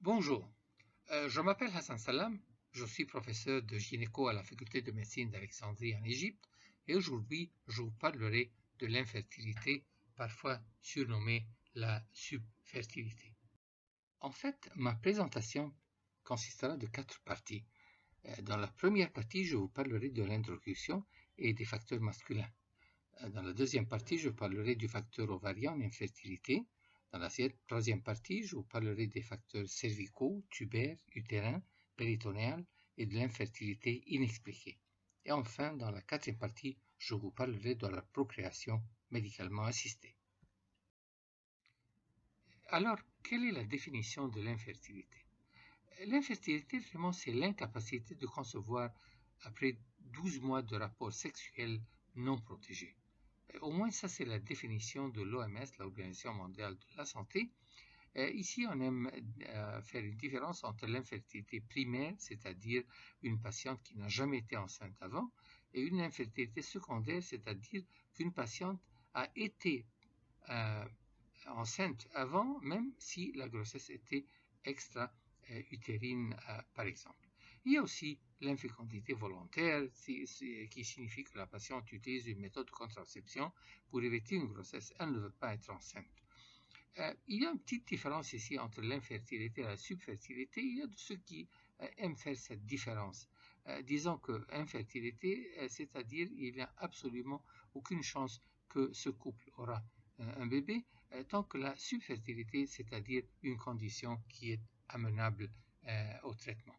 Bonjour, je m'appelle Hassan Salam, je suis professeur de gynéco à la faculté de médecine d'Alexandrie en Égypte et aujourd'hui je vous parlerai de l'infertilité, parfois surnommée la subfertilité. En fait, ma présentation consistera de 4 parties. Dans la première partie, je vous parlerai de l'introduction et des facteurs masculins. Dans la deuxième partie, je parlerai du facteur ovarien en infertilité. Dans la troisième partie, je vous parlerai des facteurs cervicaux, tubaires, utérins, péritonéales et de l'infertilité inexpliquée. Et enfin, dans la quatrième partie, je vous parlerai de la procréation médicalement assistée. Alors, quelle est la définition de l'infertilité? L'infertilité, vraiment, c'est l'incapacité de concevoir après 12 mois de rapports sexuels non protégés. Au moins, ça, c'est la définition de l'OMS, l'Organisation mondiale de la santé. Ici, on aime faire une différence entre l'infertilité primaire, c'est-à-dire une patiente qui n'a jamais été enceinte avant, et une infertilité secondaire, c'est-à-dire qu'une patiente a été euh, enceinte avant, même si la grossesse était extra-utérine, par exemple. Il y a aussi l'infécondité volontaire, qui signifie que la patiente utilise une méthode de contraception pour éviter une grossesse. Elle ne veut pas être enceinte. Il y a une petite différence ici entre l'infertilité et la subfertilité. Il y a de ceux qui aiment faire cette différence. Disons que infertilité, c'est-à-dire il n'y a absolument aucune chance que ce couple aura un bébé, tant que la subfertilité, c'est-à-dire une condition qui est amenable au traitement.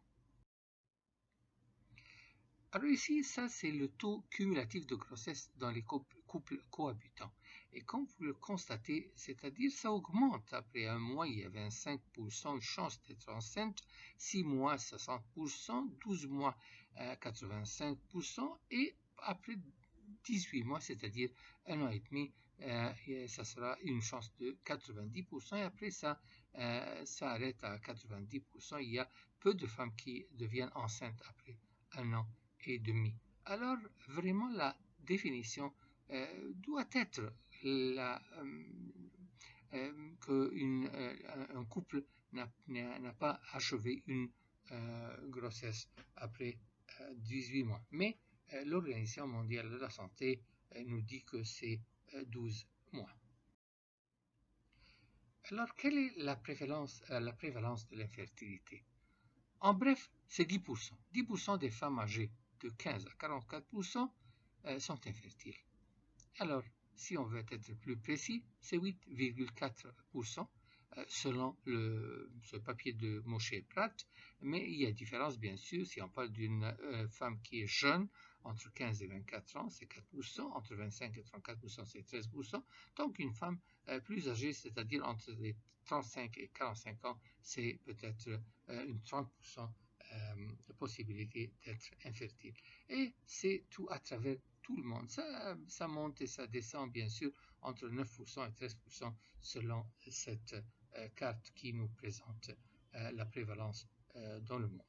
Alors ici, ça c'est le taux cumulatif de grossesse dans les couples cohabitants. Et comme vous le constatez, c'est-à-dire ça augmente. Après un mois, il y a 25% de chance d'être enceinte, 6 mois 60%, 12 mois 85% et après 18 mois, c'est-à-dire un an et demi, ça sera une chance de 90% et après ça arrête à 90%. Il y a peu de femmes qui deviennent enceintes après un an et demi. Alors, vraiment, la définition doit être qu'un couple n'a pas achevé une grossesse après 18 mois. Mais l'Organisation mondiale de la santé nous dit que c'est 12 mois. Alors, quelle est la prévalence de l'infertilité? En bref, c'est 10%. 10% des femmes âgées de 15 à 44% sont infertiles. Alors, si on veut être plus précis, c'est 8,4% selon ce papier de Moshe Pratt, mais il y a différence bien sûr, si on parle d'une femme qui est jeune, entre 15 et 24 ans, c'est 4%, entre 25 et 34%, c'est 13%, donc une femme plus âgée, c'est-à-dire entre les 35 et 45 ans, c'est peut-être une 30% de possibilité d'être infertile. Et c'est tout à travers tout le monde. Ça monte et ça descend bien sûr entre 9% et 13% selon cette carte qui nous présente la prévalence dans le monde.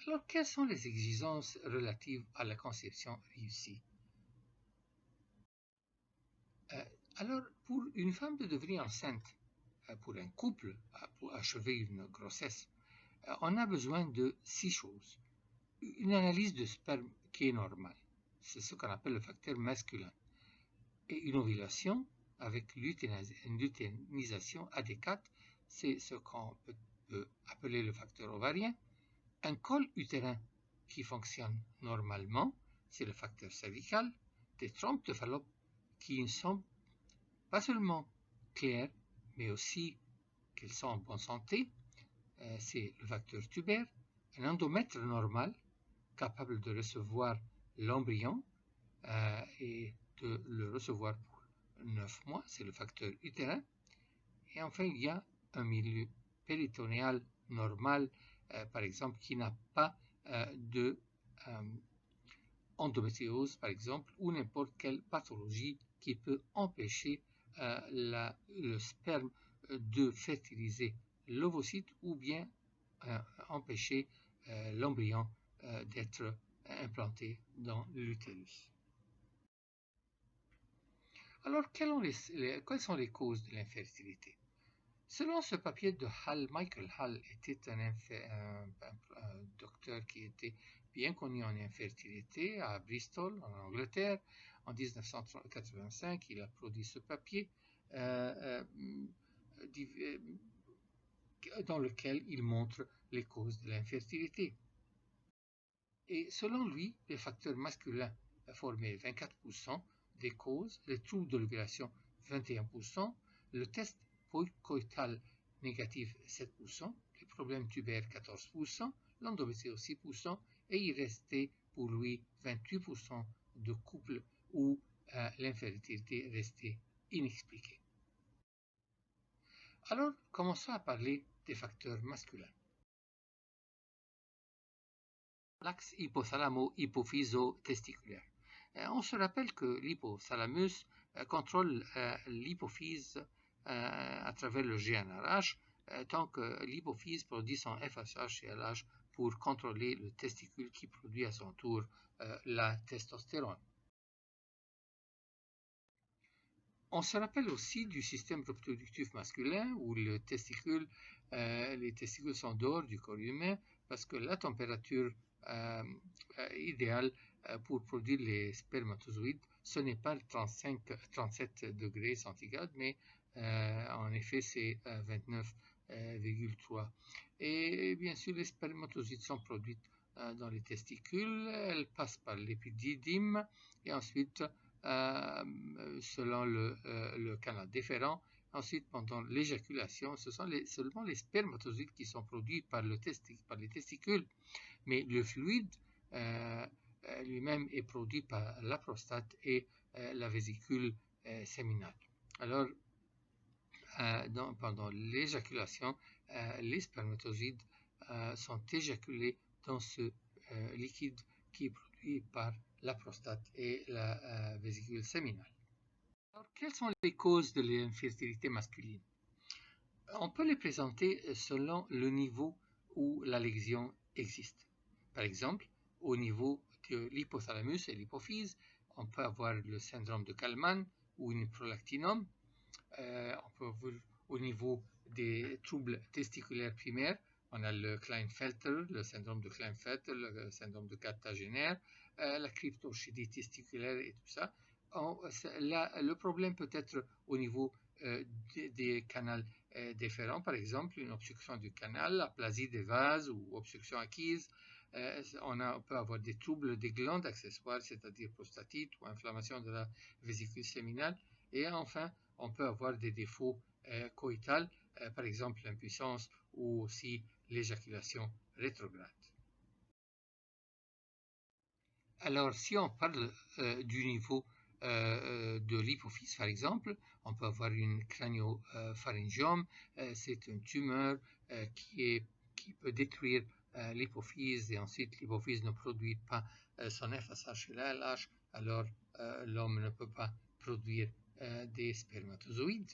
Alors, quelles sont les exigences relatives à la conception réussie? Alors, pour une femme de devenir enceinte, pour un couple, pour achever une grossesse, on a besoin de 6 choses. Une analyse de sperme qui est normale, c'est ce qu'on appelle le facteur masculin, et une ovulation avec l'utilisation adéquate, c'est ce qu'on peut appeler le facteur ovarien, un col utérin qui fonctionne normalement, c'est le facteur cervical, des trompes de Fallope qui ne sont pas seulement claires, mais aussi qu'elles sont en bonne santé, c'est le facteur tubaire, un endomètre normal, capable de recevoir l'embryon et de le recevoir pour 9 mois, c'est le facteur utérin. Et enfin, il y a un milieu péritonéal normal, par exemple, qui n'a pas de endométriose, par exemple, ou n'importe quelle pathologie qui peut empêcher le sperme de fertiliser l'ovocyte ou bien empêcher l'embryon d'être implanté dans l'utérus. Alors, quelles sont les causes de l'infertilité? Selon ce papier de Hall, Michael Hall était un docteur qui était bien connu en infertilité à Bristol, en Angleterre. En 1985, il a produit ce papier dans lequel il montre les causes de l'infertilité. Et selon lui, les facteurs masculins formaient 24% des causes, les troubles de l'ovulation 21%, le test coïtal négatif 7%, les problèmes tubaires 14%, l'endométriose 6%, et il restait pour lui 28% de couples où l'infertilité restait inexpliquée. Alors, commençons à parler des facteurs masculins. L'axe hypothalamo-hypophyso-testiculaire. On se rappelle que l'hypothalamus contrôle l'hypophyse à travers le GnRH, tant que l'hypophyse produit son FSH et LH pour contrôler le testicule qui produit à son tour la testostérone. On se rappelle aussi du système reproductif masculin où les testicules sont dehors du corps humain parce que la température idéale pour produire les spermatozoïdes, ce n'est pas 37 degrés centigrades, mais en effet c'est 29,3. Et bien sûr, les spermatozoïdes sont produites dans les testicules, elles passent par l'épididyme et ensuite selon le canal déférent. Ensuite, pendant l'éjaculation, ce sont seulement les spermatozoïdes qui sont produits par les testicules, mais le fluide lui-même est produit par la prostate et la vésicule séminale. Alors, pendant l'éjaculation, les spermatozoïdes sont éjaculés dans ce liquide qui est produit par la prostate et la vésicule séminale. Alors, quelles sont les causes de l'infertilité masculine? On peut les présenter selon le niveau où la lésion existe. Par exemple, au niveau de l'hypothalamus et l'hypophyse, on peut avoir le syndrome de Kallmann ou une prolactinome. On peut avoir au niveau des troubles testiculaires primaires, on a le Klinefelter, le syndrome de Klinefelter, le syndrome de Catta-Génère, la cryptorchidie testiculaire et tout ça. Le problème peut être au niveau des canaux déférents, par exemple une obstruction du canal, aplasie des vases ou obstruction acquise. On peut avoir des troubles des glandes accessoires, c'est-à-dire prostatite ou inflammation de la vésicule séminale. Et enfin, on peut avoir des défauts coïtales, par exemple l'impuissance ou aussi l'éjaculation rétrograde. Alors, si on parle du niveau de l'hypophyse, par exemple, on peut avoir une crânio-pharyngiome. C'est une tumeur qui peut détruire l'hypophyse et ensuite l'hypophyse ne produit pas son FSH et LH, alors l'homme ne peut pas produire des spermatozoïdes.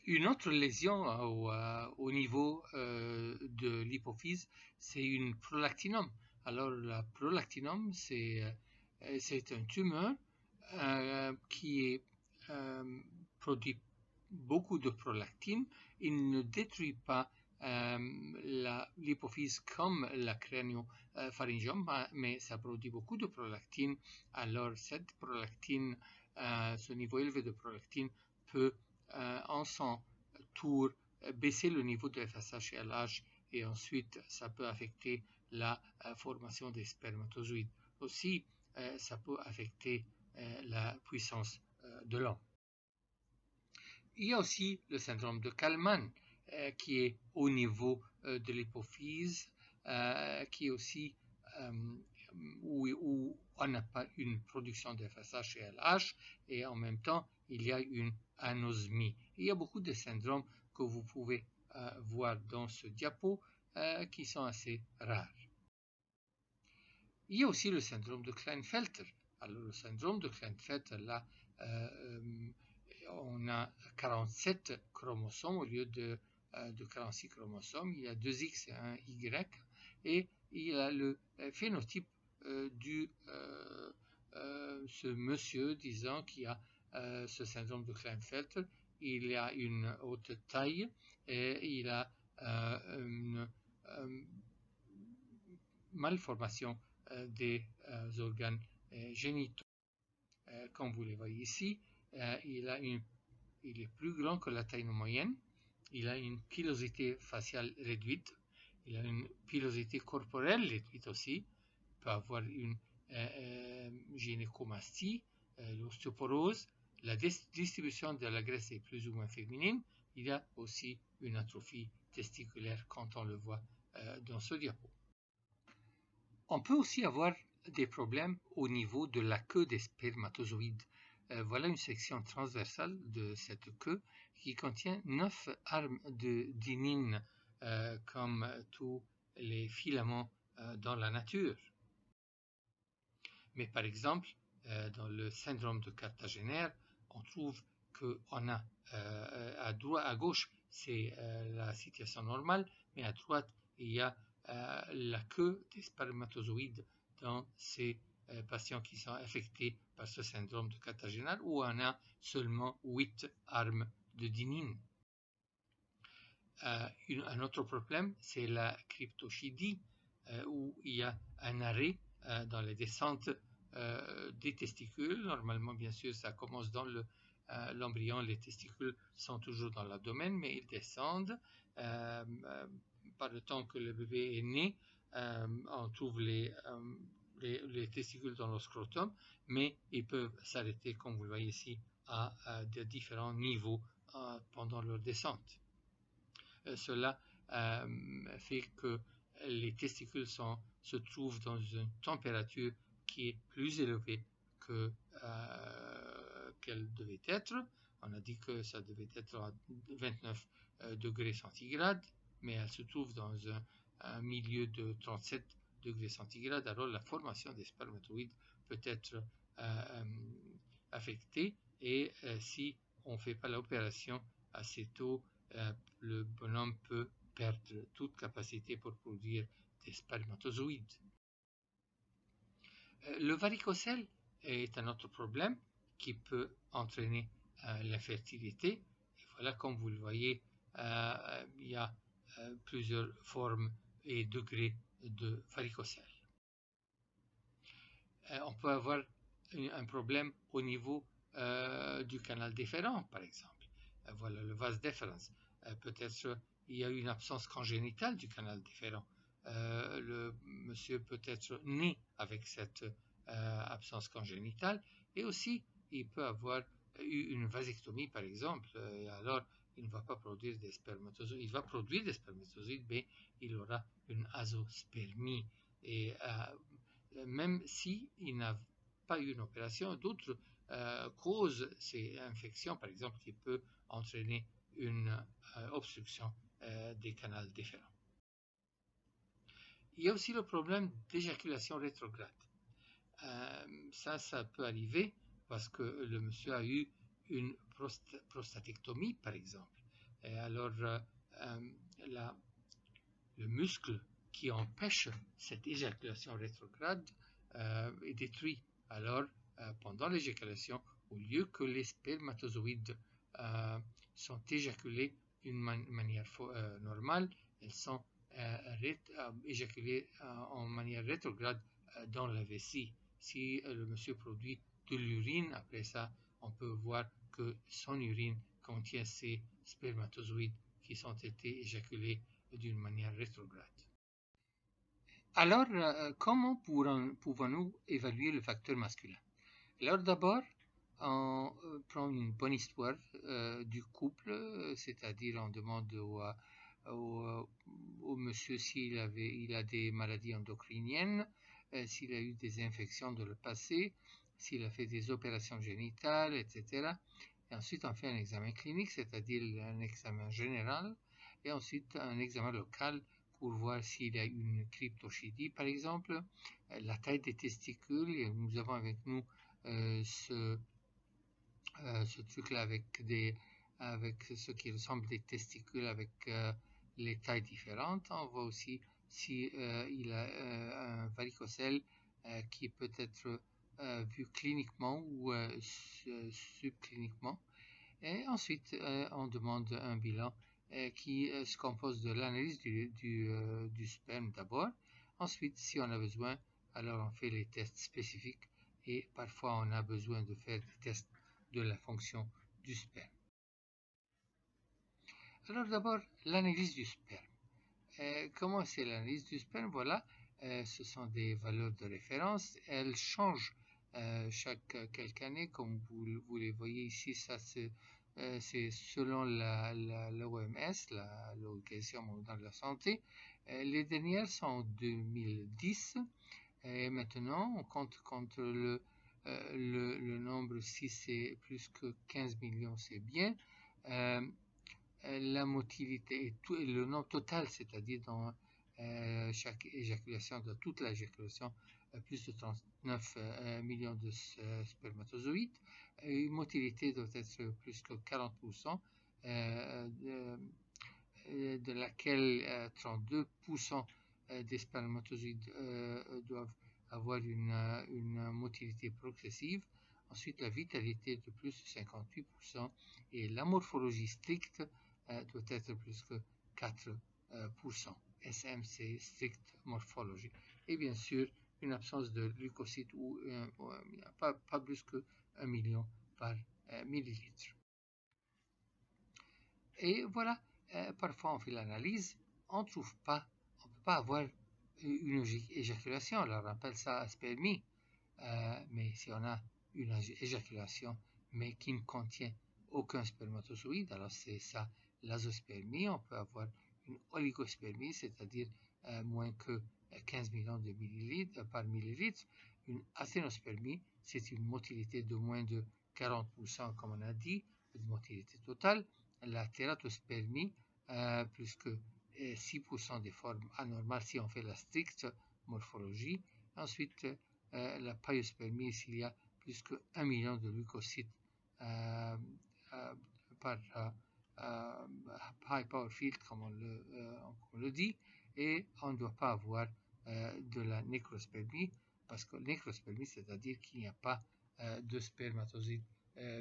Une autre lésion au niveau de l'hypophyse, c'est une prolactinome. Alors la prolactinome, c'est un tumeur qui produit beaucoup de prolactine. Il ne détruit pas l'hypophyse comme la crânio-pharyngiome, mais ça produit beaucoup de prolactine. Alors cette prolactine, ce niveau élevé de prolactine peut en son tour baisser le niveau de FSH et LH et ensuite ça peut affecter la formation des spermatozoïdes. Aussi, ça peut affecter la puissance de l'homme. Il y a aussi le syndrome de Kallmann qui est au niveau de l'hypophyse, qui est aussi où on n'a pas une production de FSH et LH et en même temps il y a une anosmie. Il y a beaucoup de syndromes que vous pouvez voir dans ce diapo qui sont assez rares. Il y a aussi le syndrome de Klinefelter. Alors le syndrome de Klinefelter, là, on a 47 chromosomes au lieu de 46 chromosomes. Il y a 2 X et 1 Y. Et il y a le phénotype ce monsieur, disons, qui a ce syndrome de Klinefelter. il a une haute taille et il a une malformation des organes génitaux. Comme vous le voyez ici, il est plus grand que la taille moyenne, il a une pilosité faciale réduite, il a une pilosité corporelle réduite aussi, il peut avoir une gynécomastie, l'ostéoporose, la distribution de la graisse est plus ou moins féminine, il y a aussi une atrophie testiculaire quand on le voit dans ce diapo. On peut aussi avoir des problèmes au niveau de la queue des spermatozoïdes. Voilà une section transversale de cette queue qui contient 9 armes de dynéine comme tous les filaments dans la nature. Mais par exemple, dans le syndrome de Cartagena, on trouve qu'on a à gauche, c'est la situation normale, mais à droite, il y a la queue des spermatozoïdes dans ces patients qui sont affectés par ce syndrome de Cartagena, où on a seulement 8 armes de dynéine. Un autre problème, c'est la cryptochidie, où il y a un arrêt dans les descentes des testicules. Normalement, bien sûr, ça commence dans l'embryon, les testicules sont toujours dans l'abdomen, mais ils descendent. Par le temps que le bébé est né, on trouve les testicules dans le scrotum, mais ils peuvent s'arrêter, comme vous le voyez ici, à de différents niveaux pendant leur descente. Cela fait que les testicules se trouvent dans une température qui est plus élevée qu'elle devait être. On a dit que ça devait être à 29 degrés centigrades, mais elle se trouve dans un milieu de 37 degrés centigrades. Alors la formation des spermatozoïdes peut être affectée, et si on ne fait pas l'opération assez tôt, le bonhomme peut perdre toute capacité pour produire des spermatozoïdes. Le varicocèle est un autre problème qui peut entraîner l'infertilité. Et voilà, comme vous le voyez, il y a plusieurs formes et degrés de varicocèle. On peut avoir un problème au niveau du canal déférent, par exemple. Voilà le vas deferens. Peut-être il y a une absence congénitale du canal déférent. Le monsieur peut être né avec cette absence congénitale, et aussi il peut avoir eu une vasectomie, par exemple, alors il ne va pas produire des spermatozoïdes. Il va produire des spermatozoïdes, mais il aura une azospermie. Et même s'il n'a pas eu une opération, d'autres causent ces infections, par exemple, qui peut entraîner une obstruction des canaux déférents. Il y a aussi le problème d'éjaculation rétrograde. Ça peut arriver parce que le monsieur a eu une prostatectomie, par exemple. Et alors, le muscle qui empêche cette éjaculation rétrograde est détruit. Alors, pendant l'éjaculation, au lieu que les spermatozoïdes sont éjaculés d'une manière normale, elles sont éjaculées en manière rétrograde dans la vessie. Si le monsieur produit de l'urine, après ça, on peut voir que son urine contient ces spermatozoïdes qui ont été éjaculés d'une manière rétrograde. Alors, comment pouvons-nous évaluer le facteur masculin? Alors d'abord, on prend une bonne histoire du couple, c'est-à-dire on demande au monsieur s'il a des maladies endocriniennes, s'il a eu des infections dans le passé, s'il a fait des opérations génitales, etc. Et ensuite, on fait un examen clinique, c'est-à-dire un examen général, et ensuite un examen local pour voir s'il y a une cryptochidie, par exemple, la taille des testicules. Et nous avons avec nous ce truc-là avec ce qui ressemble des testicules avec les tailles différentes. On voit aussi si il a un varicocèle qui peut être vu cliniquement ou subcliniquement. Et ensuite, on demande un bilan qui se compose de l'analyse du sperme d'abord. Ensuite, si on a besoin, alors on fait les tests spécifiques et parfois on a besoin de faire des tests de la fonction du sperme. Alors d'abord, l'analyse du sperme. Comment c'est l'analyse du sperme? Voilà, ce sont des valeurs de référence. Elles changent chaque quelques années, comme vous les voyez ici. Ça, c'est selon l'OMS, l'Organisation mondiale de la santé. Les dernières sont en 2010. Et maintenant, on compte le nombre. Si c'est plus que 15 millions, c'est bien. La motilité et le nombre total, c'est-à-dire dans chaque éjaculation, de toute l'éjaculation, plus de 39 millions de spermatozoïdes. Une motilité doit être plus que 40%, de laquelle 32% des spermatozoïdes doivent avoir une motilité progressive. Ensuite, la vitalité de plus de 58% et la morphologie stricte doit être plus que 4%. SM, c'est strict morphologie. Et bien sûr, une absence de leucocytes ou pas plus que 1 million par millilitre. Et voilà, parfois on fait l'analyse, on ne trouve pas, on ne peut pas avoir une éjaculation, alors on appelle ça aspermie. Mais si on a une éjaculation, mais qui ne contient aucun spermatozoïde, alors c'est ça l'azospermie. On peut avoir une oligospermie, c'est-à-dire moins que 15 millions de millilitres par millilitre. Une asténospermie, c'est une motilité de moins de 40%, comme on a dit, de motilité totale. La tératospermie, plus que 6% des formes anormales si on fait la stricte morphologie. Ensuite, la païospermie, s'il y a plus que 1 million de leucocytes par high power field, comme on le dit, et on ne doit pas avoir de la nécrospermie, parce que nécrospermie, c'est-à-dire qu'il n'y a pas de spermatozoïdes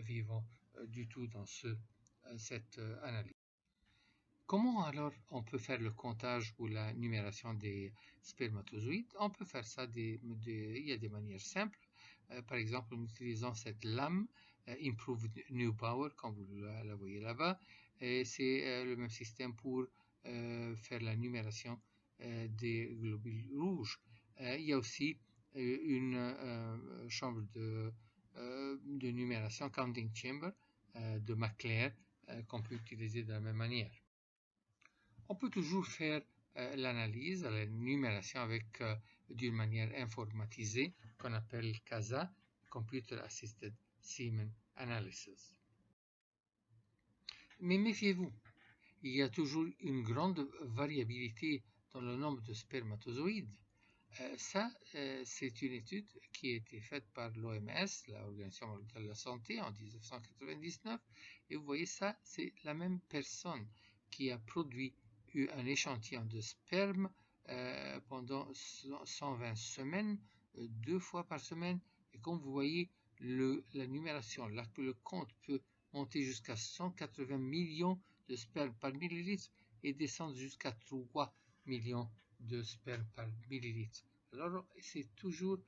vivants du tout dans cette analyse. Comment alors on peut faire le comptage ou la numération des spermatozoïdes? On peut faire ça, il y a des manières simples. Par exemple, en utilisant cette lame Improved Neubauer, comme vous la voyez là-bas. Et c'est le même système pour faire la numération des globules rouges. Il y a aussi une chambre de numération, counting chamber, de Maclair, qu'on peut utiliser de la même manière. On peut toujours faire l'analyse, la numération avec d'une manière informatisée qu'on appelle CASA, Computer Assisted Semen Analysis. Mais méfiez-vous, il y a toujours une grande variabilité dans le nombre de spermatozoïdes. C'est une étude qui a été faite par l'OMS, l'Organisation mondiale de la santé, en 1999. Et vous voyez ça, c'est la même personne qui a produit un échantillon de sperme pendant 120 semaines, 2 fois par semaine. Et comme vous voyez, la numération, le compte peut monter jusqu'à 180 millions de sperme par millilitre et descendre jusqu'à 3 millions de sperme par millilitre. Alors, c'est toujours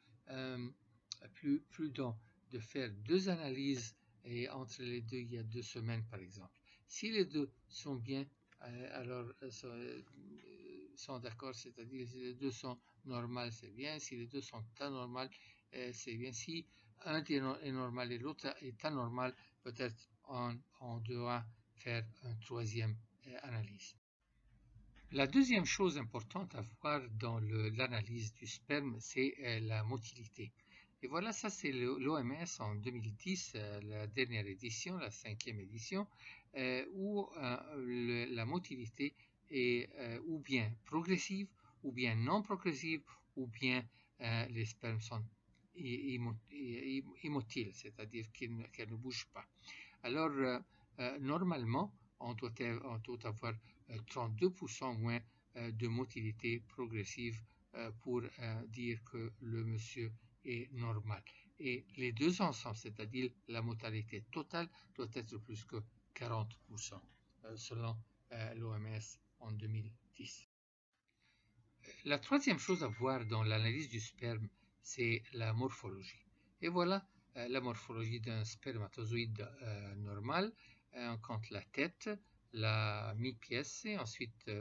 plus prudent de faire 2 analyses et entre les deux, il y a 2 semaines par exemple. Si les deux sont bien, alors sont d'accord, c'est-à-dire si les deux sont normales, c'est bien. Si les deux sont anormales, c'est bien. Si un est normal et l'autre est anormal, peut-être on doit faire une troisième analyse. La deuxième chose importante à voir dans l'analyse du sperme, c'est la motilité. Et voilà, ça c'est l'OMS en 2010, la dernière édition, la 5e édition, où la motilité est ou bien progressive, ou bien non progressive, ou bien les spermes sont immotiles, c'est-à-dire qu'elles ne bougent pas. Alors, normalement, on doit avoir 32% moins de motilité progressive pour dire que le monsieur est normal. et les deux ensemble, c'est-à-dire la mortalité totale, doit être plus que 40%, selon l'OMS en 2010. La troisième chose à voir dans l'analyse du sperme, c'est la morphologie. Et voilà la morphologie d'un spermatozoïde normal. On compte la tête, la mi-pièce et ensuite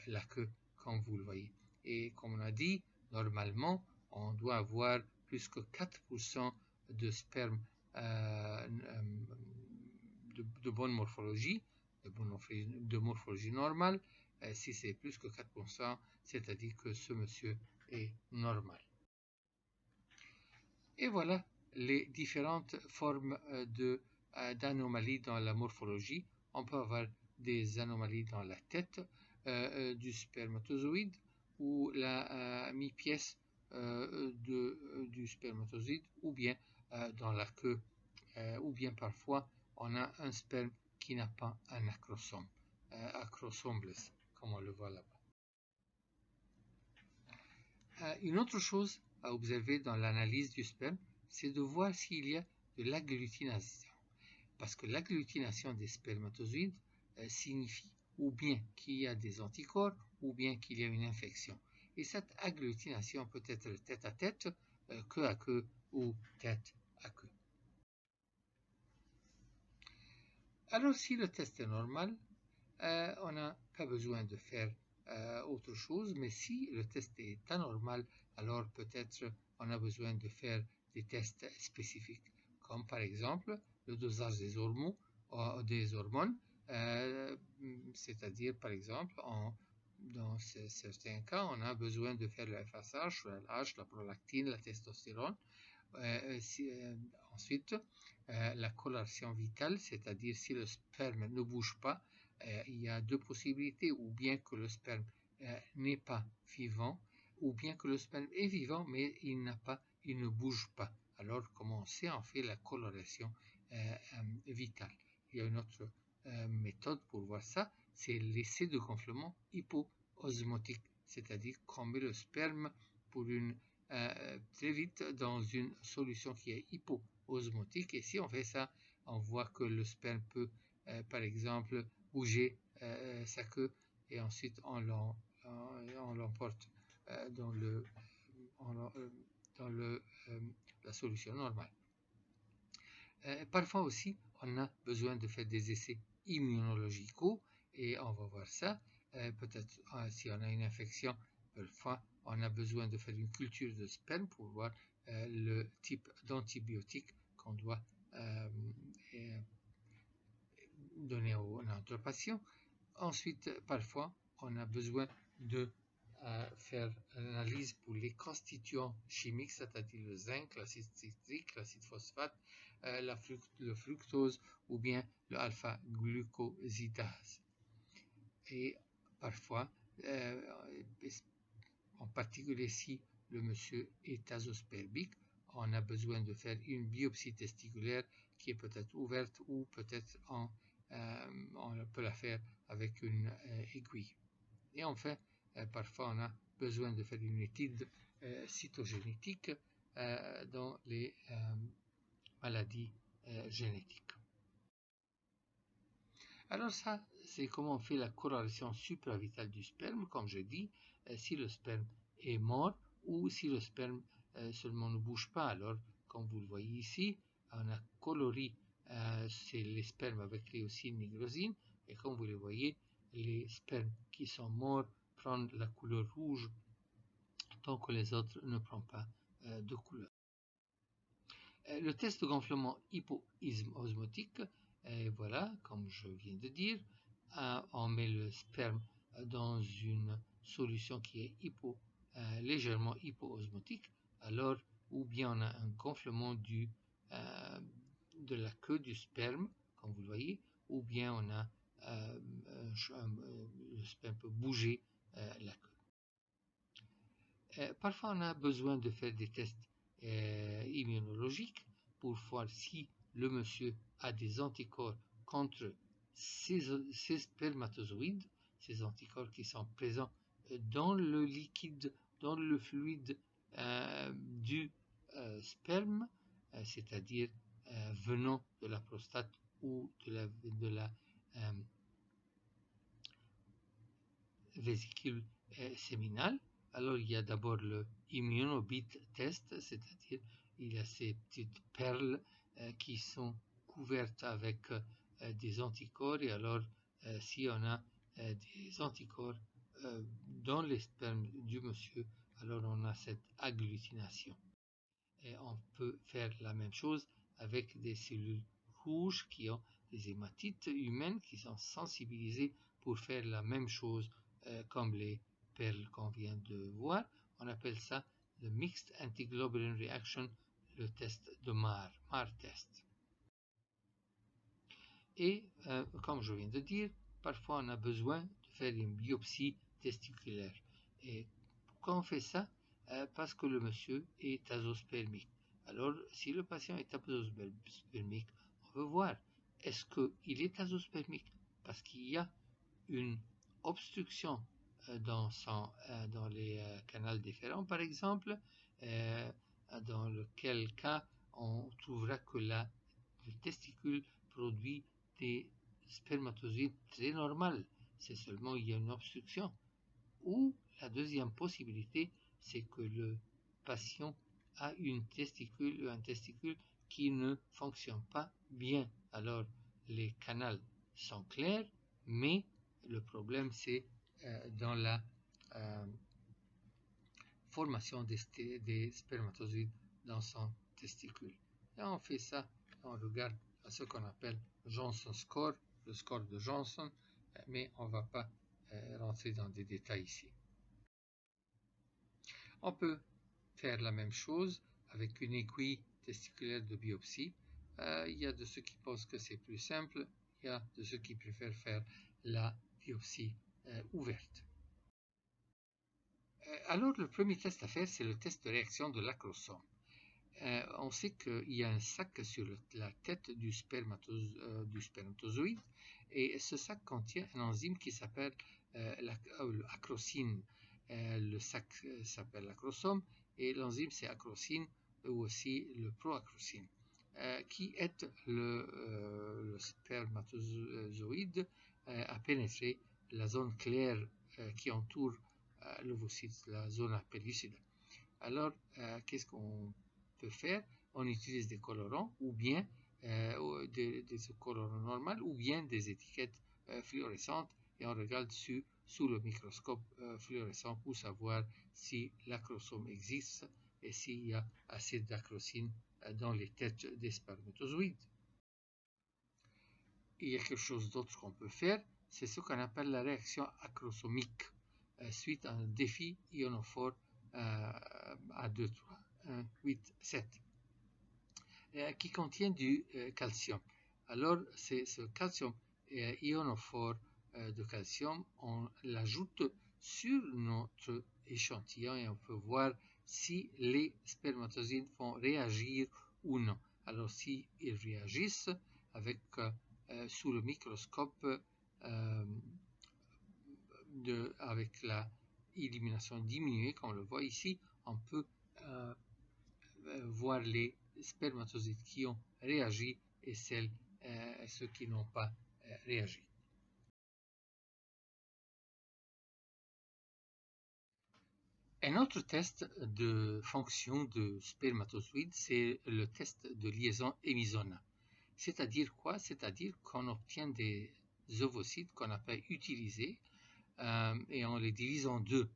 la queue, comme vous le voyez. Et comme on a dit, normalement, on doit avoir plus que 4% de sperme de bonne morphologie, de morphologie normale. Si c'est plus que 4%, c'est-à-dire que ce monsieur est normal. Et voilà les différentes formes d'anomalies dans la morphologie. On peut avoir des anomalies dans la tête du spermatozoïde ou la mi-pièce du spermatozoïde, ou bien dans la queue, ou bien parfois on a un sperme qui n'a pas un acrosome, acrosomeless, comme on le voit là-bas. Une autre chose à observer dans l'analyse du sperme, c'est de voir s'il y a de l'agglutination. Parce que l'agglutination des spermatozoïdes signifie ou bien qu'il y a des anticorps ou bien qu'il y a une infection. Et cette agglutination peut être tête à tête, queue à queue ou tête à queue. Alors si le test est normal, on n'a pas besoin de faire autre chose, mais si le test est anormal, alors peut-être on a besoin de faire des tests spécifiques, comme par exemple le dosage des hormones, c'est-à-dire par exemple dans certains cas, on a besoin de faire le FSH, le LH, la prolactine, la testostérone. Ensuite, la coloration vitale, c'est-à-dire si le sperme ne bouge pas, il y a deux possibilités, ou bien que le sperme n'est pas vivant, ou bien que le sperme est vivant, mais il ne bouge pas. Alors, comment on sait? On fait la coloration vitale. Il y a une autre méthode pour voir ça, c'est l'essai de gonflement hypoosmotique, c'est-à-dire qu'on met le sperme très vite dans une solution qui est hypoosmotique, et si on fait ça, on voit que le sperme peut par exemple bouger sa queue, et ensuite on l'emporte dans la solution normale. Parfois aussi, on a besoin de faire des essais immunologicaux, et on va voir ça. Peut-être si on a une infection, parfois on a besoin de faire une culture de sperme pour voir le type d'antibiotique qu'on doit donner à notre patient. Ensuite, parfois, on a besoin de faire l'analyse pour les constituants chimiques, c'est-à-dire le zinc, l'acide citrique, l'acide phosphate, le fructose ou bien le alpha-glucosidase. Et parfois, en particulier si le monsieur est azospermique, on a besoin de faire une biopsie testiculaire qui est peut-être ouverte, ou peut-être on peut la faire avec une aiguille. Et enfin, parfois on a besoin de faire une étude cytogénétique dans les maladies génétiques. Alors ça, c'est comment on fait la corrélation supravitale du sperme, comme je dis, si le sperme est mort ou si le sperme seulement ne bouge pas. Alors, comme vous le voyez ici, on a coloris c'est les spermes avec léocine, nigrosine, et comme vous le voyez, les spermes qui sont morts prennent la couleur rouge, tant que les autres ne prennent pas de couleur. Le test de gonflement hypoosmotique, voilà, comme je viens de dire, on met le sperme dans une solution qui est légèrement hypoosmotique, alors, ou bien on a un gonflement de la queue du sperme, comme vous le voyez, ou bien on a le sperme peut bouger la queue. Parfois, on a besoin de faire des tests immunologiques pour voir si le monsieur a des anticorps contre ces spermatozoïdes, ces anticorps qui sont présents dans le liquide, dans le fluide du sperme, c'est-à-dire venant de la prostate ou de la vésicule séminale. Alors il y a d'abord le immunobit test, c'est-à-dire il y a ces petites perles qui sont couvertes avec des anticorps, et alors si on a des anticorps dans les spermes du monsieur, alors on a cette agglutination. Et on peut faire la même chose avec des cellules rouges qui ont des hématites humaines qui sont sensibilisées pour faire la même chose comme les perles qu'on vient de voir. On appelle ça le Mixed Antiglobulin Reaction, le test de MAR test. Et comme je viens de dire, parfois on a besoin de faire une biopsie testiculaire. Et pourquoi on fait ça? Parce que le monsieur est azospermique. Alors, si le patient est azospermique, on veut voir, est-ce qu'il est azospermique parce qu'il y a une obstruction dans les canaux déférents, par exemple, dans lequel cas on trouvera que le testicule produit des spermatozoïdes très normales. C'est seulement il y a une obstruction. Ou la deuxième possibilité, c'est que le patient a un testicule qui ne fonctionne pas bien. Alors les canaux sont clairs, mais le problème c'est dans la formation des spermatozoïdes dans son testicule. Et on fait ça, on regarde à ce qu'on appelle Johnson score, le score de Johnson, mais on ne va pas rentrer dans des détails ici. On peut faire la même chose avec une aiguille testiculaire de biopsie. Il y a de ceux qui pensent que c'est plus simple, il y a de ceux qui préfèrent faire la biopsie ouverte. Alors le premier test à faire, c'est le test de réaction de l'acrosome. On sait qu'il y a un sac sur la tête du spermatozoïde, et ce sac contient un enzyme qui s'appelle l'acrosine. Le sac s'appelle l'acrosome et l'enzyme c'est acrosine ou aussi le proacrosine, qui aide le spermatozoïde à pénétrer la zone claire qui entoure l'ovocyte, la zone pellucide. Alors, qu'est-ce qu'on peut faire? On utilise des colorants ou bien des colorants normaux ou bien des étiquettes fluorescentes, et on regarde sous le microscope fluorescent pour savoir si l'acrosome existe et s'il y a assez d'acrosine dans les têtes des spermatozoïdes. Il y a quelque chose d'autre qu'on peut faire, c'est ce qu'on appelle la réaction acrosomique suite à un défi ionophore à 2, 3, 1, 8, 7, qui contient du calcium. Alors, c'est ce calcium ionophore de calcium, on l'ajoute sur notre échantillon et on peut voir si les spermatozoïdes vont réagir ou non. Alors, s'ils réagissent avec sous le microscope avec la élimination diminuée, comme on le voit ici, on peut voir les spermatozoïdes qui ont réagi et ceux qui n'ont pas réagi. Un autre test de fonction de spermatozoïde, c'est le test de liaison hémisona. C'est-à-dire quoi? C'est-à-dire qu'on obtient des ovocytes qu'on n'a pas utilisés et on les divise en deux.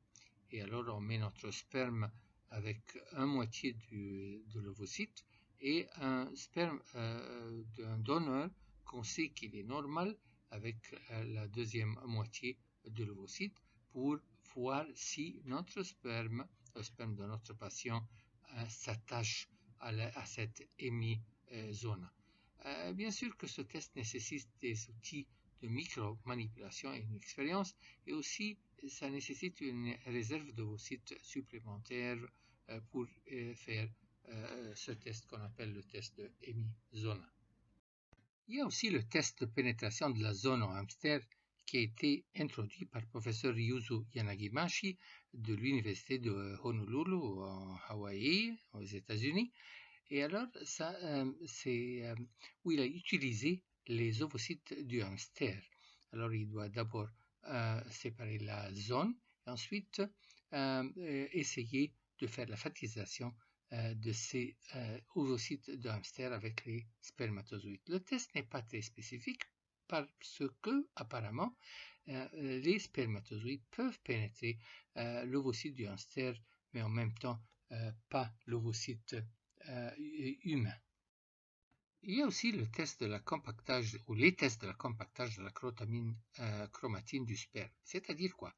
Et alors on met notre sperme avec un moitié de l'ovocyte et un sperme d'un donneur qu'on sait qu'il est normal avec la deuxième moitié de l'ovocyte pour voir si notre sperme, le sperme de notre patient, s'attache à cette hémizone. Bien sûr que ce test nécessite des outils de micro-manipulation et une expérience, et aussi ça nécessite une réserve d'ovocytes supplémentaire pour faire ce test qu'on appelle le test de hémizona. Il y a aussi le test de pénétration de la zone en hamster qui a été introduit par le professeur Ryuzo Yanagimashi de l'université de Honolulu en Hawaï, aux États-Unis. Et alors, c'est où il a utilisé les ovocytes du hamster. Alors, il doit d'abord séparer la zone et ensuite essayer de faire la fertilisation de ces ovocytes de hamster avec les spermatozoïdes. Le test n'est pas très spécifique parce que, apparemment, les spermatozoïdes peuvent pénétrer l'ovocyte du hamster, mais en même temps pas l'ovocyte humain. Il y a aussi le test de la compactage ou les tests de la compactage de la chromatine du sperme. C'est-à-dire quoi?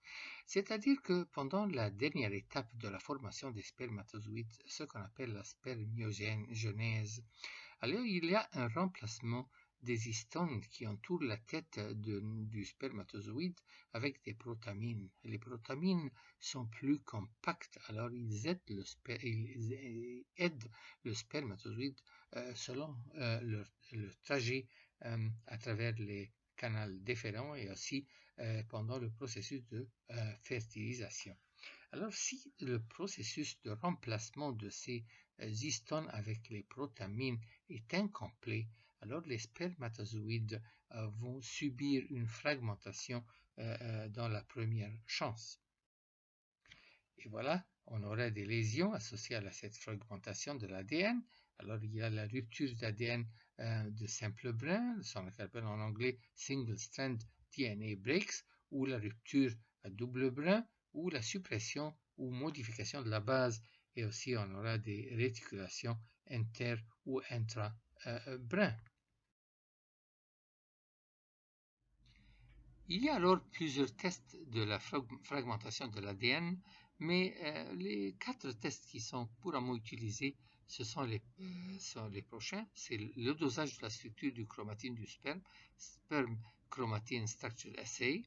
C'est-à-dire que pendant la dernière étape de la formation des spermatozoïdes, ce qu'on appelle la spermiogenèse, alors il y a un remplacement des histones qui entourent la tête du spermatozoïde avec des protamines. Les protamines sont plus compactes, alors ils aident le spermatozoïde selon leur trajet à travers les canaux déférents et aussi pendant le processus de fertilisation. Alors, si le processus de remplacement de ces histones avec les protamines est incomplet, alors les spermatozoïdes vont subir une fragmentation dans la première chance. Et voilà, on aura des lésions associées à cette fragmentation de l'ADN. Alors, il y a la rupture d'ADN de simple brin, ce qu'on appelle en anglais single strand DNA breaks, ou la rupture à double brin, ou la suppression ou modification de la base, et aussi on aura des réticulations inter- ou intra-brins. Il y a alors plusieurs tests de la fragmentation de l'ADN, mais les 4 tests qui sont couramment utilisés, ce sont les prochains. C'est le dosage de la structure du chromatine du sperme, Sperm Chromatin Structure Assay.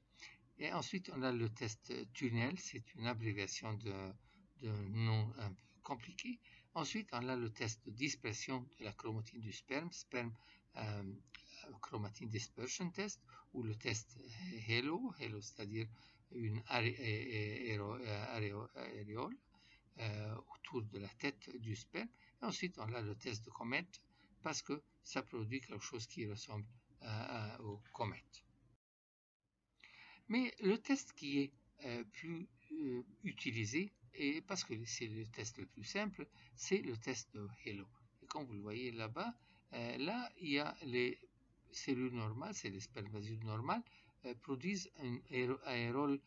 Et ensuite, on a le test tunnel, c'est une abréviation de nom un peu compliqué. Ensuite, on a le test de dispersion de la chromatine du sperme, Sperm Chromatin Dispersion Test, ou le test HALO, c'est-à-dire une aréole autour de la tête du sperme. Et ensuite, on a le test de comète, parce que ça produit quelque chose qui ressemble aux comètes. Mais le test qui est plus utilisé, et parce que c'est le test le plus simple, c'est le test de HALO. Et comme vous le voyez là-bas, là, il y a les cellules normales, c'est les spermatozoïdes normales, produisent un aérole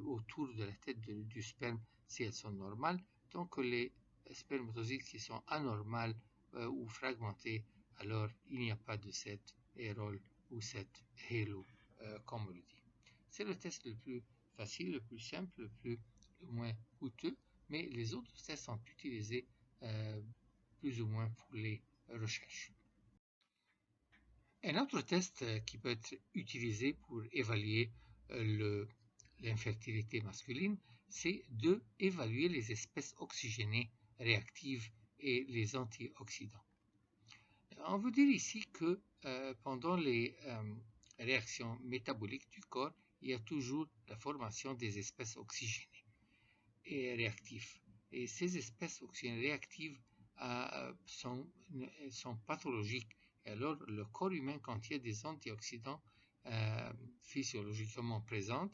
autour de la tête du sperme si elles sont normales. Donc les spermatozoïdes qui sont anormales ou fragmentés, alors il n'y a pas de cet aérole ou cet halo, comme on le dit. C'est le test le plus facile, le plus simple, le moins coûteux, mais les autres tests sont utilisés plus ou moins pour les recherches. Un autre test qui peut être utilisé pour évaluer l'infertilité masculine, c'est d'évaluer les espèces oxygénées réactives et les antioxydants. On veut dire ici que pendant les réactions métaboliques du corps, il y a toujours la formation des espèces oxygénées et réactives. Et ces espèces oxygénées réactives sont pathologiques. Et alors, le corps humain contient des antioxydants physiologiquement présents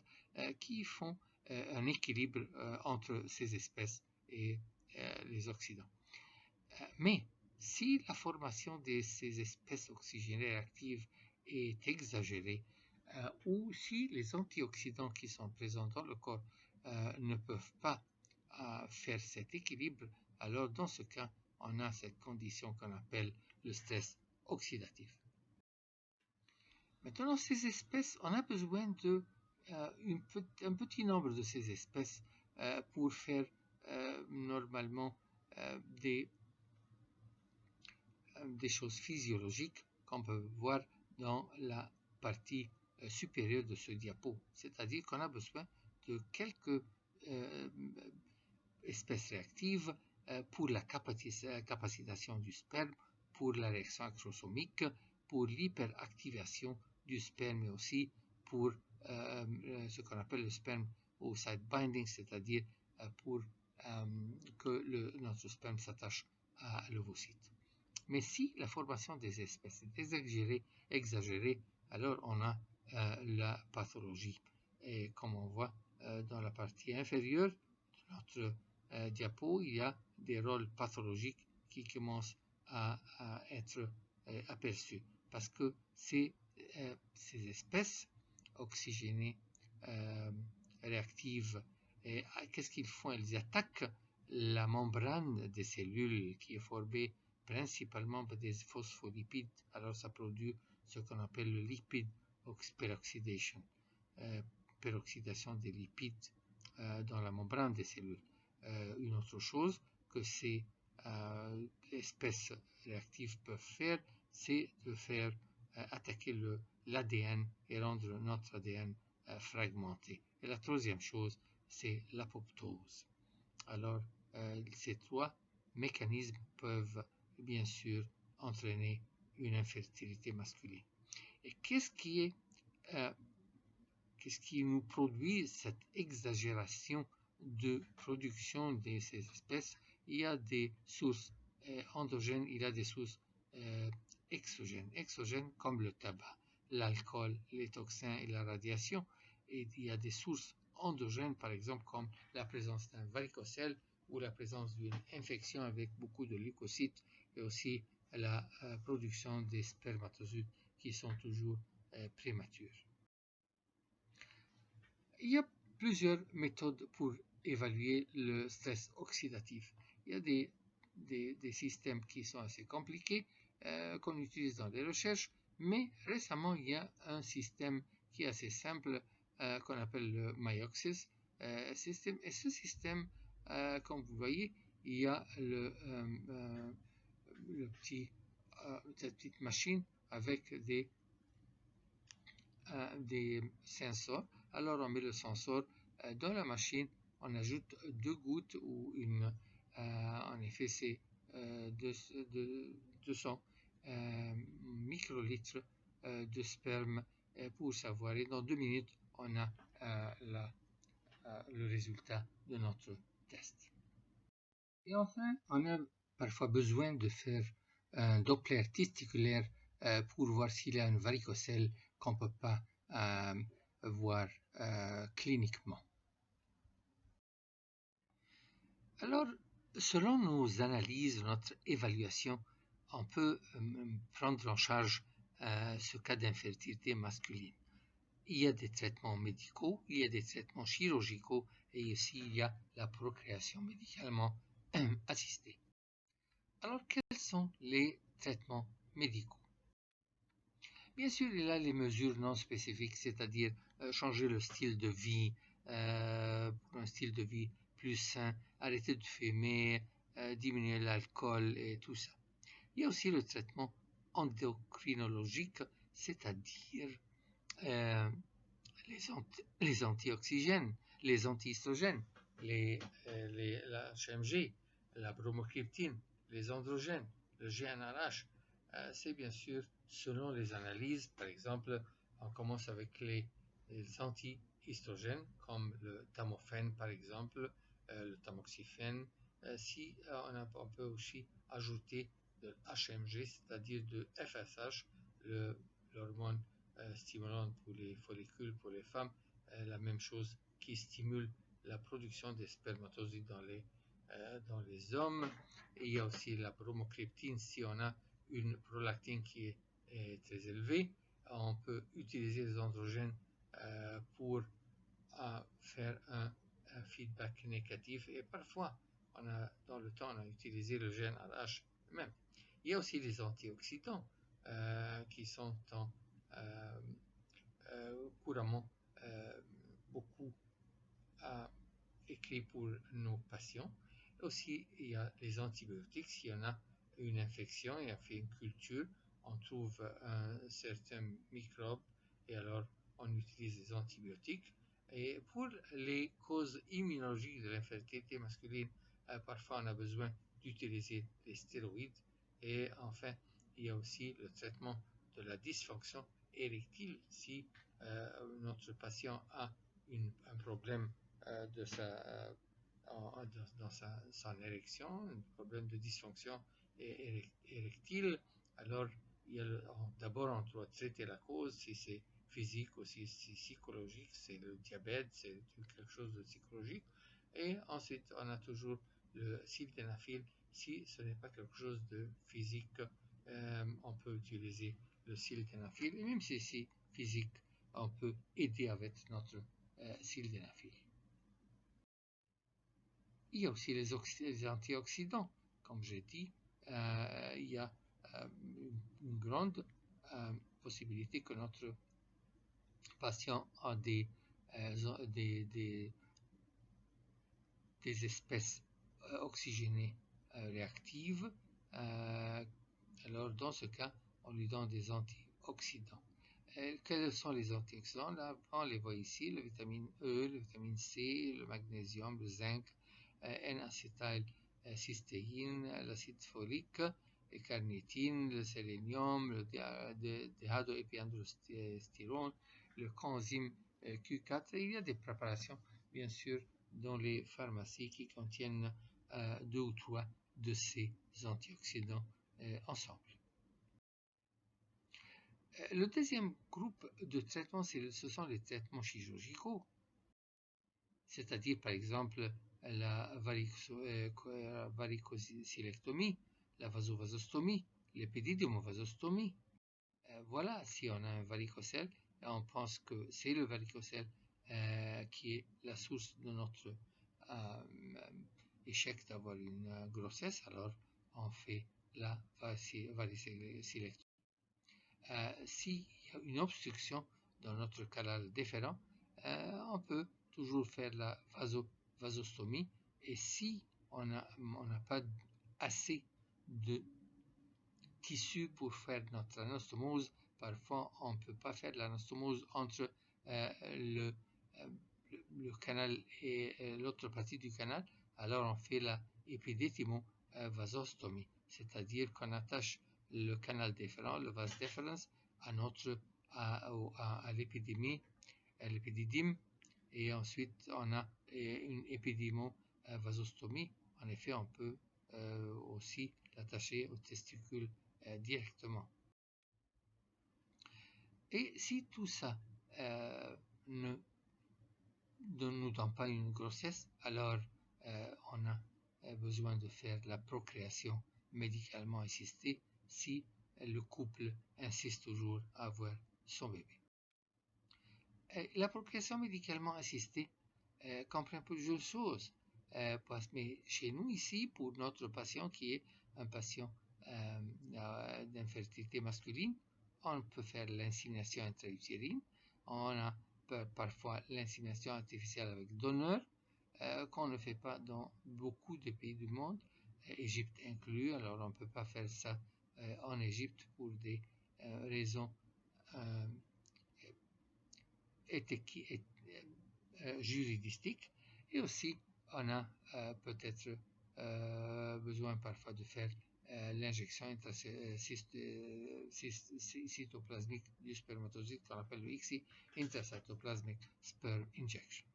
qui font un équilibre entre ces espèces et les oxydants. Mais si la formation de ces espèces oxygénées réactives est exagérée, ou si les antioxydants qui sont présents dans le corps ne peuvent pas faire cet équilibre, alors dans ce cas, on a cette condition qu'on appelle le stress oxydatif. Maintenant, ces espèces, on a besoin de un petit nombre de ces espèces pour faire normalement des choses physiologiques qu'on peut voir dans la partie supérieure de ce diapo. C'est-à-dire qu'on a besoin de quelques espèces réactives pour la capacitation du sperme, pour la réaction acrosomique, pour l'hyperactivation du sperme, mais aussi pour ce qu'on appelle le sperme au site binding, c'est-à-dire pour que notre sperme s'attache à l'ovocyte. Mais si la formation des espèces est exagérée, alors on a la pathologie. Et comme on voit dans la partie inférieure de notre diapo, il y a des rôles pathologiques qui commencent à être aperçus. Parce que ces espèces oxygénées, réactives, qu'est-ce qu'ils font? Elles attaquent la membrane des cellules qui est formée principalement par des phospholipides. Alors ça produit ce qu'on appelle le lipid peroxidation, peroxydation des lipides dans la membrane des cellules. Une autre chose que ces espèces réactives peuvent faire, c'est de faire attaquer l'ADN et rendre notre ADN fragmenté. Et la troisième chose, c'est l'apoptose. Alors, ces trois mécanismes peuvent bien sûr entraîner une infertilité masculine. Et qu'est-ce qui nous produit cette exagération de production de ces espèces? Il y a des sources endogènes, il y a des sources exogènes. Exogènes comme le tabac, l'alcool, les toxins et la radiation. Et il y a des sources endogènes, par exemple, comme la présence d'un varicocèle ou la présence d'une infection avec beaucoup de leucocytes et aussi la production des spermatozoïdes qui sont toujours prématures. Il y a plusieurs méthodes pour évaluer le stress oxydatif. Il y a des systèmes qui sont assez compliqués qu'on utilise dans les recherches, mais récemment il y a un système qui est assez simple qu'on appelle le Myoxis système. Et ce système, comme vous voyez, il y a cette petite machine avec des sensors. Alors on met le sensor dans la machine, on ajoute 2 gouttes ou en effet c'est 200 microlitres de sperme pour savoir. Et dans 2 minutes, on a le résultat de notre test. Et enfin, on a parfois besoin de faire un Doppler testiculaire pour voir s'il y a une varicocèle qu'on ne peut pas voir cliniquement. Alors, selon nos analyses, notre évaluation, on peut prendre en charge ce cas d'infertilité masculine. Il y a des traitements médicaux, il y a des traitements chirurgicaux et aussi il y a la procréation médicalement assistée. Alors, quels sont les traitements médicaux? Bien sûr, il y a les mesures non spécifiques, c'est-à-dire changer le style de vie pour un style de vie plus sain, arrêter de fumer, diminuer l'alcool et tout ça. Il y a aussi le traitement endocrinologique, c'est-à-dire les antioxygènes, les antihystrogènes, la HMG, la bromocriptine, les androgènes, le GnRH. C'est bien sûr selon les analyses. Par exemple, on commence avec les antihystrogènes comme le tamophène par exemple, le tamoxifène. Si on peut aussi ajouter de HMG, c'est-à-dire de FSH, l'hormone stimulante pour les follicules pour les femmes, la même chose qui stimule la production des spermatozoïdes dans les hommes. Et il y a aussi la bromocriptine. Si on a une prolactine qui est très élevée, on peut utiliser les androgènes pour faire un feedback négatif. Et parfois, dans le temps, on a utilisé le gène RH même. Il y a aussi les antioxydants qui sont couramment beaucoup écrits pour nos patients. Aussi, il y a les antibiotiques. S'il y en a une infection et on fait une culture, on trouve un certain microbe et alors on utilise les antibiotiques. Et pour les causes immunologiques de l'infertilité masculine, parfois on a besoin d'utiliser les stéroïdes. Et enfin, il y a aussi le traitement de la dysfonction érectile si notre patient a un problème de sa dans son érection, un problème de dysfonction érectile, alors d'abord on doit traiter la cause, si c'est physique ou si c'est psychologique, c'est le diabète, c'est quelque chose de psychologique, et ensuite on a toujours le sildenafil. Si ce n'est pas quelque chose de physique, on peut utiliser le sildenafil, et même si c'est physique, on peut aider avec notre sildenafil. Il y a aussi les antioxydants. Comme j'ai dit, il y a une grande possibilité que notre patient a des espèces oxygénées réactives. Alors dans ce cas, on lui donne des antioxydants. Quels sont les antioxydants? Là, on les voit ici, la vitamine E, la vitamine C, le magnésium, le zinc, N-acétylcystéine, l'acide folique, la carnitine, le sélénium, le déhadoépiandrostyrone, le coenzyme Q4. Et il y a des préparations, bien sûr, dans les pharmacies qui contiennent 2 ou 3 de ces antioxydants ensemble. Le deuxième groupe de traitements, ce sont les traitements chirurgicaux, c'est-à-dire par exemple la varicocélectomie, la vasovasostomie, l'épididymovasostomie. Voilà, si on a un varicocèle, on pense que c'est le varicocèle qui est la source de notre échec d'avoir une grossesse, alors on fait la varicocélectomie. S'il y a une obstruction dans notre canal déférent, on peut toujours faire la vasostomie, et si on n'a pas assez de tissu pour faire notre anastomose, parfois on ne peut pas faire l'anastomose entre le canal et l'autre partie du canal, alors on fait la épididymo-vasostomie, c'est-à-dire qu'on attache le canal déférent, le vas deferens, à l'épididyme, et ensuite on a une épidymo-vasostomie. En effet, on peut aussi l'attacher aux testicules directement. Et si tout ça ne nous donne pas une grossesse, alors on a besoin de faire la procréation médicalement assistée si le couple insiste toujours à avoir son bébé. La procréation médicalement assistée comprend plusieurs choses, mais chez nous ici, pour notre patient qui est un patient d'infertilité masculine, on peut faire l'insémination intra-utérine, on a parfois l'insémination artificielle avec donneur, qu'on ne fait pas dans beaucoup de pays du monde, Égypte inclus. Alors on ne peut pas faire ça en Égypte pour des raisons juridiques, et aussi on a peut-être besoin parfois de faire l'injection cytoplasmique du spermatozoïde qu'on appelle le ICSI, Intracytoplasmic Sperm Injection.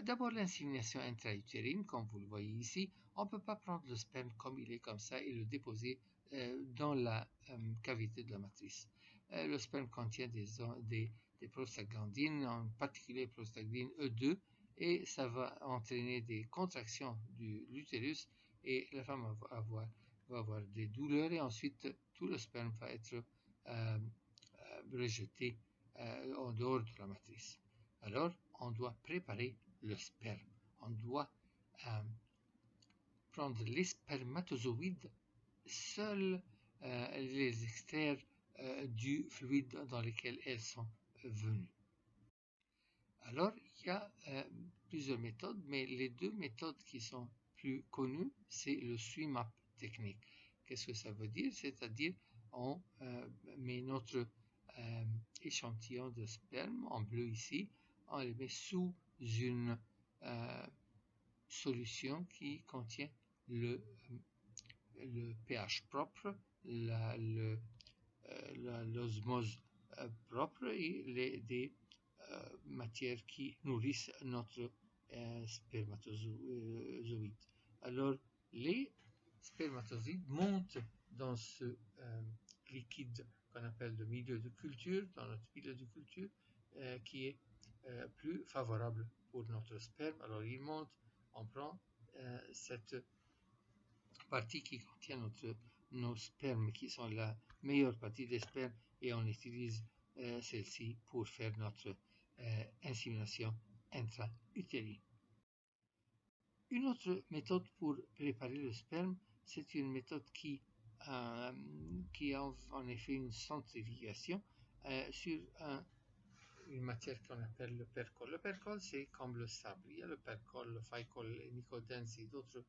D'abord, l'insémination intra-utérine, comme vous le voyez ici, on ne peut pas prendre le sperme comme il est comme ça et le déposer dans la cavité de la matrice. Le sperme contient des prostaglandines, en particulier prostaglandine E2, et ça va entraîner des contractions de l'utérus, et la femme va avoir des douleurs, et ensuite tout le sperme va être rejeté en dehors de la matrice. Alors, on doit préparer le sperme. On doit prendre les spermatozoïdes, seuls les extraire du fluide dans lequel elles sont venues. Alors, il y a plusieurs méthodes, mais les 2 méthodes qui sont plus connues, c'est le SWIMAP technique. Qu'est-ce que ça veut dire? C'est-à-dire, on met notre échantillon de sperme en bleu ici, on les met sous une solution qui contient le pH propre, l'osmose propre, et des matières qui nourrissent notre spermatozoïdes. Alors, les spermatozoïdes montent dans ce liquide qu'on appelle le milieu de culture, dans notre milieu de culture, qui est plus favorable pour notre sperme. Alors, il monte, on prend cette partie qui contient nos spermes, qui sont la meilleure partie des spermes, et on utilise celle-ci pour faire notre insémination intra-utérine. Une autre méthode pour préparer le sperme, c'est une méthode qui a en effet une centrifugation sur une matière qu'on appelle le percol. Le percol, c'est comme le sable. Il y a le percol, le phycol, le nicodens et d'autres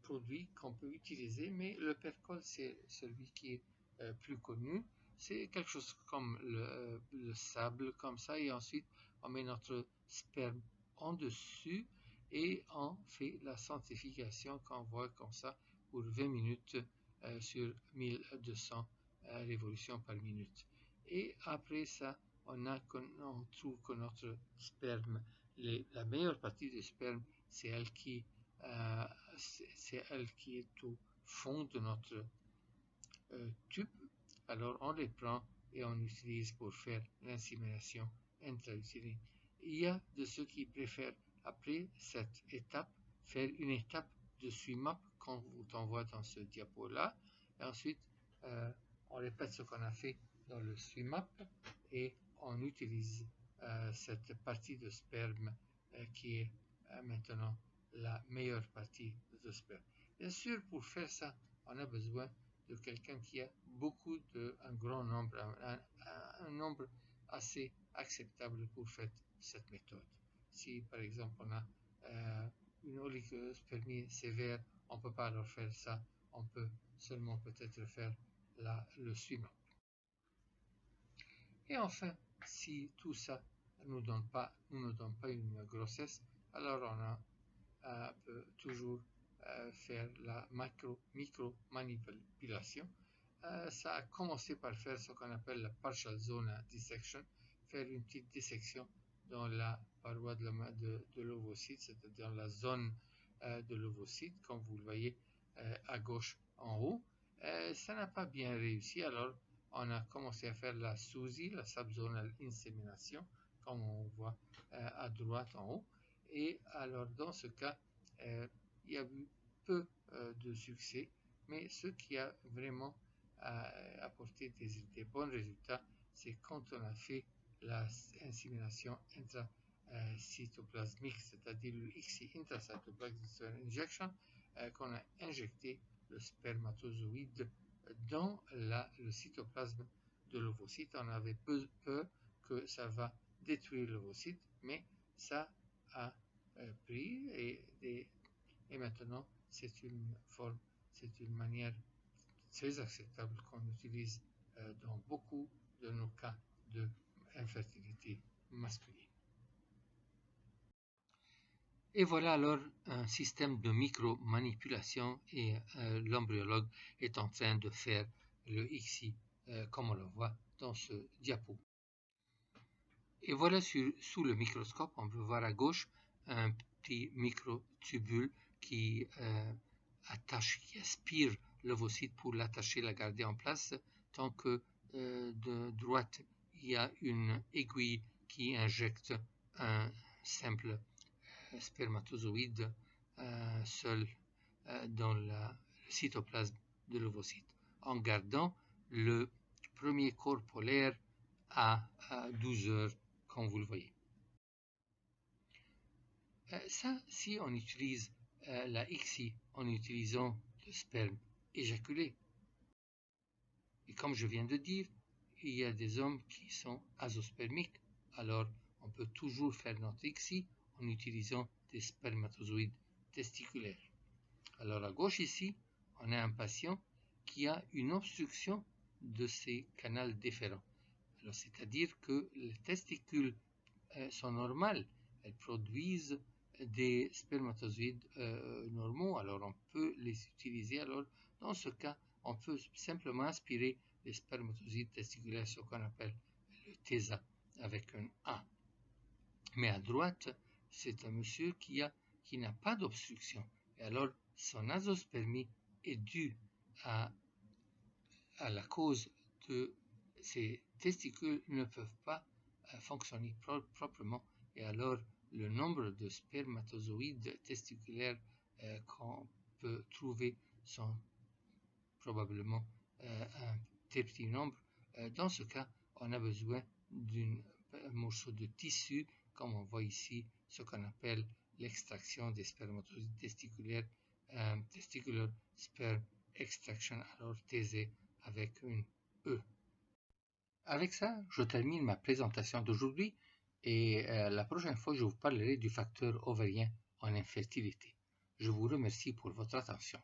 produits qu'on peut utiliser, mais le percol, c'est celui qui est plus connu. C'est quelque chose comme le sable, comme ça, et ensuite on met notre sperme en dessus et on fait la centrifugation qu'on voit comme ça pour 20 minutes sur 1200 révolutions par minute. Et après ça, on trouve que notre sperme, la meilleure partie du sperme, c'est elle qui est au fond de notre tube. Alors on les prend et on utilise pour faire l'insémination intra-utérine. Il y a de ceux qui préfèrent, après cette étape, faire une étape de SWIMAP, qu'on vous envoie dans ce diapo-là. Et ensuite, on répète ce qu'on a fait dans le SWIMAP et on utilise cette partie de sperme qui est maintenant la meilleure partie de sperme. Bien sûr, pour faire ça, on a besoin de quelqu'un qui a un grand nombre, un nombre assez acceptable pour faire cette méthode. Si par exemple on a une oligospermie sévère, on ne peut pas alors faire ça, on peut seulement peut-être faire le SWIMAP. Et enfin, si tout ça ne nous donne pas une grossesse, alors on peut toujours faire la micro-manipulation. Ça a commencé par faire ce qu'on appelle la partial zone dissection, faire une petite dissection dans la paroi de l'ovocyte, c'est-à-dire la zone de l'ovocyte, comme vous le voyez à gauche en haut. Ça n'a pas bien réussi, alors on a commencé à faire la SUSI, la subzonal insémination, comme on voit à droite en haut. Et alors dans ce cas, il y a eu peu de succès, mais ce qui a vraiment apporté des bons résultats, c'est quand on a fait l'insémination intracytoplasmique, c'est-à-dire le ICSI, intracytoplasmic injection, qu'on a injecté le spermatozoïde dans le cytoplasme de l'ovocyte. On avait peur que ça va détruire l'ovocyte, mais ça a pris et maintenant c'est une manière très acceptable qu'on utilise dans beaucoup de nos cas d'infertilité masculine. Et voilà alors un système de micro-manipulation et l'embryologue est en train de faire le ICSI comme on le voit dans ce diapo. Et voilà sous le microscope, on peut voir à gauche un petit microtubule qui aspire l'ovocyte pour l'attacher, la garder en place, tant que de droite il y a une aiguille qui injecte un simple spermatozoïde seul dans le cytoplasme de l'ovocyte, en gardant le premier corps polaire à 12 heures, comme vous le voyez. Ça, si on utilise la ICSI en utilisant le sperme éjaculé. Et comme je viens de dire, il y a des hommes qui sont azospermiques, alors on peut toujours faire notre ICSI en utilisant des spermatozoïdes testiculaires. Alors à gauche ici, on a un patient qui a une obstruction de ces canaux déférents. Alors c'est-à-dire que les testicules sont normales, elles produisent des spermatozoïdes normaux, alors on peut les utiliser. Alors dans ce cas, on peut simplement aspirer les spermatozoïdes testiculaires, ce qu'on appelle le TESA avec un A. Mais à droite, c'est un monsieur qui n'a pas d'obstruction. Et alors, son azoospermie est due à la cause de ses testicules ne peuvent pas fonctionner proprement. Et alors, le nombre de spermatozoïdes testiculaires qu'on peut trouver sont probablement un très petit nombre. Dans ce cas, on a besoin d'un morceau de tissu, comme on voit ici, ce qu'on appelle l'extraction des spermatozoïdes testiculaires, testicular sperm extraction, alors TZ avec une E. Avec ça, je termine ma présentation d'aujourd'hui et la prochaine fois, je vous parlerai du facteur ovarien en infertilité. Je vous remercie pour votre attention.